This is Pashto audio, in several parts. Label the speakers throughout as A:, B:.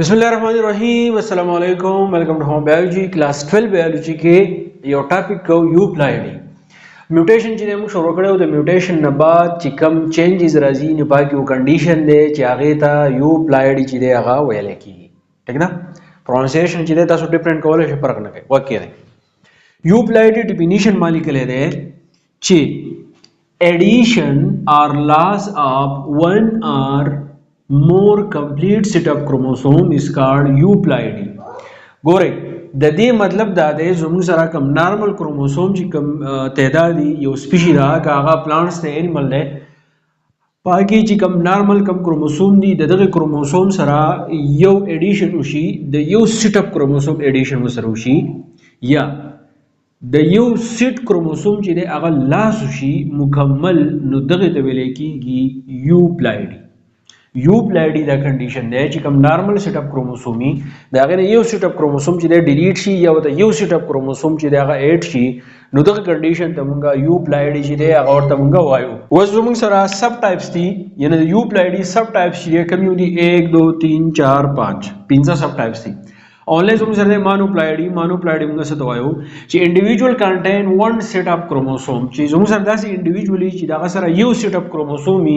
A: बिस्मिल्लाहिर्रहमानिर्रहीम अस्सलाम वालेकुम welcome to home biology class 12 biology के यो टॉपिक को यूप्लाइडी म्यूटेशन چې موږ شروع کړو د میوټیشن نه بعد چې کم چینجز راځي نو باقي یو کنډیشن دی چې هغه ته یوپلاइडी چې دی هغه ویل کیږي ٹھیک ده پروننسیشن چې دی تاسو ډیفرنٹ کولای شئ فرق نه کوي واکې دی یوپلاइडी ډیفینیشن مالی کله دی چې addition or loss of one or more complete set of chromosome is called euploidy ګوره د دې مطلب دا دی زموږ سره کم نارمل کروموسوم چې کم تعداد یو سپیشي دا هغه پلانټس ته انیمل دی پاکي چې کم نارمل کم کروموسوم دی دغه کروموسوم سره یو ایډیشن وشي د یو سیټ اپ کروموسوم ایډیشن وسره وشي یا د یو سیټ کروموسوم چې دی هغه لاس وشي مکمل نو دغه ته ویل کیږي یوپلاइडी یوپلاइडी دا کنډیشن دی چې کوم نارمل سیټ اپ کروموسومي دا غره یو سیټ اپ کروموسوم چې دی ډیلیټ شي یا د یو سیټ اپ کروموسوم چې دی هغه ایډ شي نو دغه کنډیشن ته مونږه یوپلاइडी چې دی هغه ورته مونږه وایو اوس زموږ سره سب ټایپس دي یعنی د یوپلاइडी سب ټایپس چې کوم یو دي 1 2 3 4 5 پنځه سب ټایپس دي اونلی زموږ سره مانوپلاइडी موږ څه ته وایو چې انډیویډوال کنټین ون سیټ اپ کروموسوم چې زموږ سره داسې انډیویډوالي چې دا سره یو سیټ اپ کروموسومي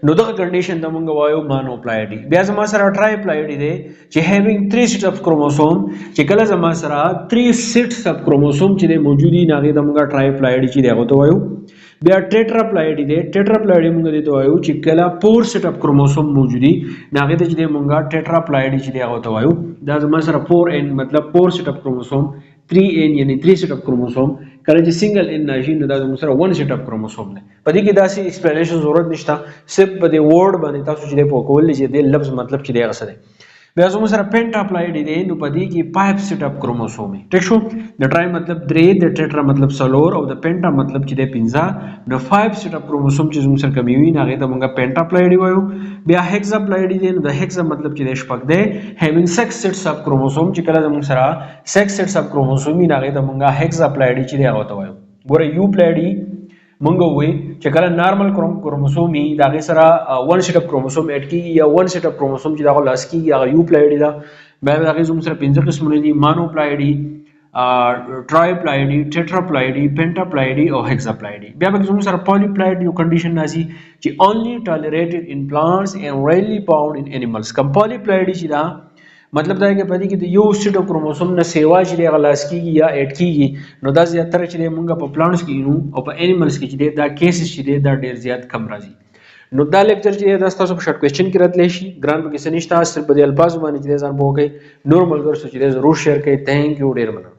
A: نو دغه کنډیشن ته موږ وایو مانوپلاइडी بیا زموږ سره ټرایپلاइडी دی چې هیوینګ 3 سیټ اپ کروموسوم چې کله زموږ سره 3 سیټس اپ کروموسوم چې موجودي ناغه د موږ ټرایپلاइडी چې دغه ته وایو بیا ټیټراپلاइडी دی ټیټراپلاइडी موږ دې ته وایو چې کله 4 سیټ اپ کروموسوم موجودي ناغه ته چې موږ ټیټراپلاइडी چې دغه ته وایو دا زموږ سره 4n مطلب 4 سیټ اپ کروموسوم 3n یعنی 3 سیټ اپ کروموسوم کله چې سنگل ان ناشي نو دا زموږ سره 1 سیټ اپ کروموسوم دی په دې کې داسې ایکسپلینیشن ضرورت نشته صرف په دې ورډ باندې تاسو چې په کول چې دې لفظ مطلب چې دی هغه څه دی بیا زموږ سره پینټاپلاइडी دی نو په دې کې 5 سیټ اپ کروموسوم ټیک شو د ټرای مطلب 3 د ټیټرا مطلب سلور او د پینټا مطلب چې دی 15 نو 5 سیټ اپ کروموسوم چې زموږ سره کمی وي هغه ته موږ پینټاپلاइडी وایو بیا هیکزاپلاइडी دی نو د هیکزا مطلب چې دی شپږ دی هیوینګ 6 سیټس اپ کروموسوم چې کله زموږ سره 6 سیټس اپ کروموسوم هغه ته موږ هیکزاپلاइडी چې دی هغه ته وایو ګوره یوپلاइडी مونږ وې چې کله نارمل کروموسومي دا غي سره 1 سیټ اپ کروموسوم اډ کیږي یا 1 سیټ اپ کروموسوم چې دا لاس کیږي هغه یوپلاइडी دا بیا دا غي زموږ سره پنځه قسمونه دي مانوپلاइडी ټرایپلاइडी ټیټراپلاइडी پینټاپلاइडी او هیکزاپلاइडी بیا به زموږ سره پالیپلاइडी یو کنډیشن ناسي چې اونلی ټالریټډ ان پلانټس اینڈ ریئرلی فاوند ان انیملز کم پالیپلاइडी چې دا مطلب دا کې پدې کې د یو سیټ اپ کروموسوم نه سیوا چې غلاس کیږي یا اډ کیږي نو دا زیاتره چې موږ په پلانټس کې نو او په انیملز کې چې دا کیسز چې دا ډیر زیات کم راځي نو دا لیکچر چې دا تاسو په شارټ کوېسچن کې راتلی شي ګران به کې سنشتہ صرف په دې الفاظ باندې چې ځان بوګي نورمال ګرځو چې ضرور شیر کړئ ثانک یو ډیر مننه